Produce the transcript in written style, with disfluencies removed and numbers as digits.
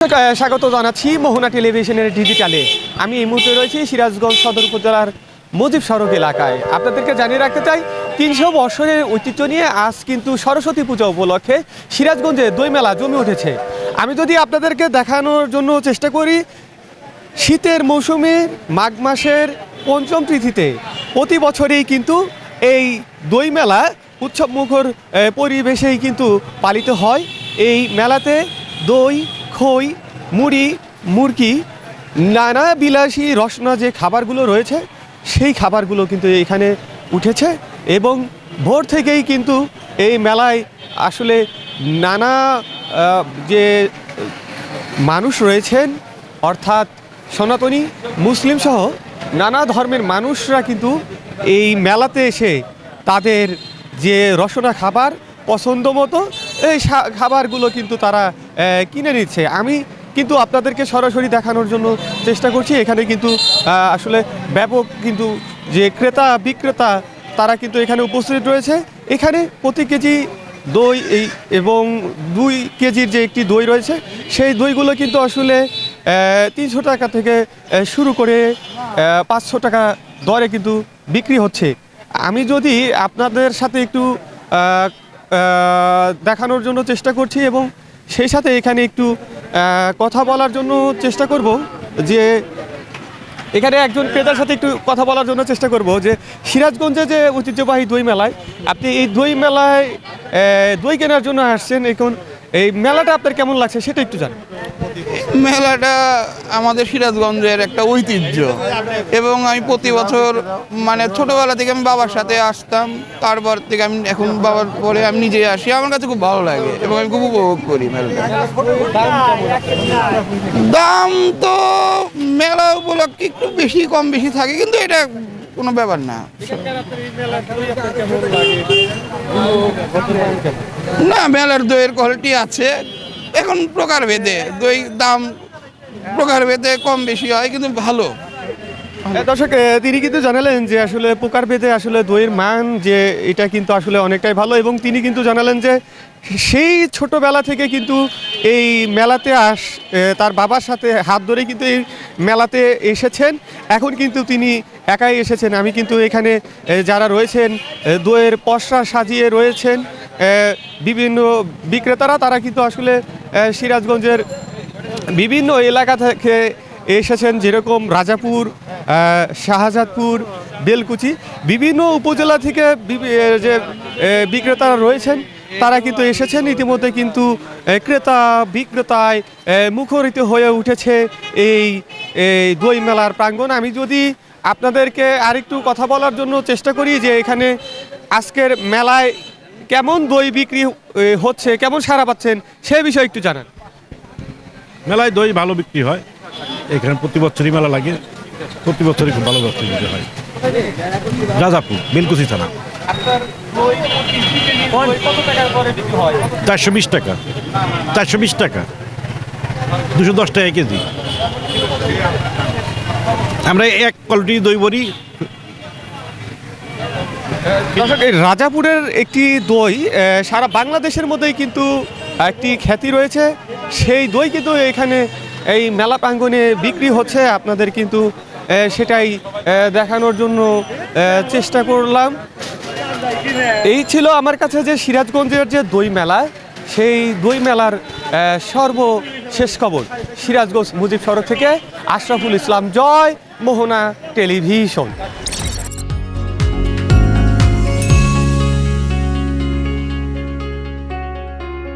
স্বাগত জানাচ্ছি মোহনা টেলিভিশনের ডিজিটালে। আমি এই মুহূর্তে রয়েছি সিরাজগঞ্জ সদর উপজেলার মুজিব সড়ক এলাকায়। আপনাদেরকে জানিয়ে রাখতে চাই ৩০০ বছরের ঐতিহ্য নিয়ে আজ কিন্তু সরস্বতী পূজা উপলক্ষে সিরাজগঞ্জে দই মেলা জমে উঠেছে। আমি যদি আপনাদেরকে দেখানোর জন্য চেষ্টা করি, শীতের মৌসুমে মাঘ মাসের পঞ্চম তিথিতে প্রতি বছরেই কিন্তু এই দই মেলা উৎসবমুখর পরিবেশেই কিন্তু পালিত হয়। এই মেলাতে দই, খই, মুড়ি, মুরগি, নানা বিলাসী রসনা যে খাবারগুলো রয়েছে সেই খাবারগুলো কিন্তু এখানে উঠেছে এবং ভোর থেকেই কিন্তু এই মেলায় আসলে নানা যে মানুষ রয়েছেন, অর্থাৎ সনাতনী, মুসলিম সহ নানা ধর্মের মানুষরা কিন্তু এই মেলাতে এসে তাদের যে রসনা খাবার পছন্দ মতো এই খাবারগুলো কিন্তু তারা কিনে নিচ্ছে। আমি কিন্তু আপনাদেরকে সরাসরি দেখানোর জন্য চেষ্টা করছি। এখানে কিন্তু আসলে ব্যাপক কিন্তু যে ক্রেতা বিক্রেতা তারা কিন্তু এখানে উপস্থিত রয়েছে। এখানে প্রতি কেজি দই এবং 2 কেজির যে একটি দই রয়েছে সেই দইগুলো কিন্তু আসলে 300 টাকা থেকে শুরু করে 500 টাকা দরে কিন্তু বিক্রি হচ্ছে। আমি যদি আপনাদের সাথে একটু দেখানোর জন্য চেষ্টা করছি এবং সেই সাথে এখানে একটু কথা বলার জন্য চেষ্টা করব, যে এখানে একজন ক্রেতার সাথে একটু কথা বলার জন্য চেষ্টা করব যে সিরাজগঞ্জে যে ঐতিহ্যবাহী দই মেলায় আপনি এই দই মেলায় দই কেনার জন্য আসছেন, এখন এই মেলাটা আপনার কেমন লাগছে সেটা একটু জানেন। মেলাটা আমাদের সিরাজগঞ্জের একটা ঐতিহ্য এবং আমি প্রতি বছর মানে ছোটোবেলা থেকে আমি বাবার সাথে আসতাম, তারপর থেকে আমি এখন বাবার পরে আমি নিজে আসি। আমার কাছে খুব ভালো লাগে এবং আমি খুব উপভোগ করি মেলাটা। দাম তো মেলা উপলক্ষে একটু বেশি কম বেশি থাকে, কিন্তু এটা কোনো ব্যাপার না। না, মেলার দইয়ের কোয়ালিটি আছে, এখন প্রকারভেদে দই দাম প্রকারভেদে কম বেশি হয়, কিন্তু ভালো। দর্শক, তিনি কিন্তু জানালেন যে আসলে প্রকারভেদে আসলে দইয়ের মান যে এটা কিন্তু আসলে অনেকটাই ভালো এবং তিনি কিন্তু জানালেন যে সেই ছোটবেলা থেকে কিন্তু এই মেলাতে তার বাবার সাথে হাত ধরে কিন্তু এই মেলাতে এসেছেন। এখন কিন্তু তিনি একাই এসেছেন। আমি কিন্তু এখানে যারা রয়েছেন দইয়ের পসরা সাজিয়ে রয়েছেন বিভিন্ন বিক্রেতারা, তারা কিন্তু আসলে সিরাজগঞ্জের বিভিন্ন এলাকা থেকে এসেছেন, যেরকম রাজাপুর, শাহজাদপুর, বেলকুচি, বিভিন্ন উপজেলা থেকে যে বিক্রেতারা রয়েছেন তারা কিন্তু এসেছেন। ইতিমধ্যে কিন্তু ক্রেতা বিক্রেতায় মুখরিত হয়ে উঠেছে এই দই মেলার প্রাঙ্গণ। আমি যদি আপনাদেরকে আরেকটু কথা বলার জন্য চেষ্টা করি যে এখানে আজকের মেলায় কেমন দই বিক্রি হচ্ছে, কেমন সাড়া পাচ্ছেন সেই বিষয়ে একটু জানান। মেলায় দই ভালো বিক্রি হয়, এখানে প্রতি বছরই মেলা লাগে, প্রতি বছরই খুব ভালো বিক্রি হয়। রাজাপুর, বেলকুচি থানা। 420 টাকা, 420 টাকা, 210 টাকা কেজি। আমরা এক কোয়ালিটি দই বড়ি। এই রাজাপুরের একটি দই সারা বাংলাদেশের মধ্যেই কিন্তু একটি খ্যাতি রয়েছে। সেই দই কিন্তু এখানে এই মেলা প্রাঙ্গণে বিক্রি হচ্ছে। আপনাদের কিন্তু সেটাই দেখানোর জন্য চেষ্টা করলাম। এই ছিল আমার কাছে যে সিরাজগঞ্জের যে দই মেলা, সেই দই মেলার সর্বশেষ খবর। সিরাজগঞ্জ মুজিব সড়ক থেকে আশরাফুল ইসলাম, জয় মোহনা টেলিভিশন।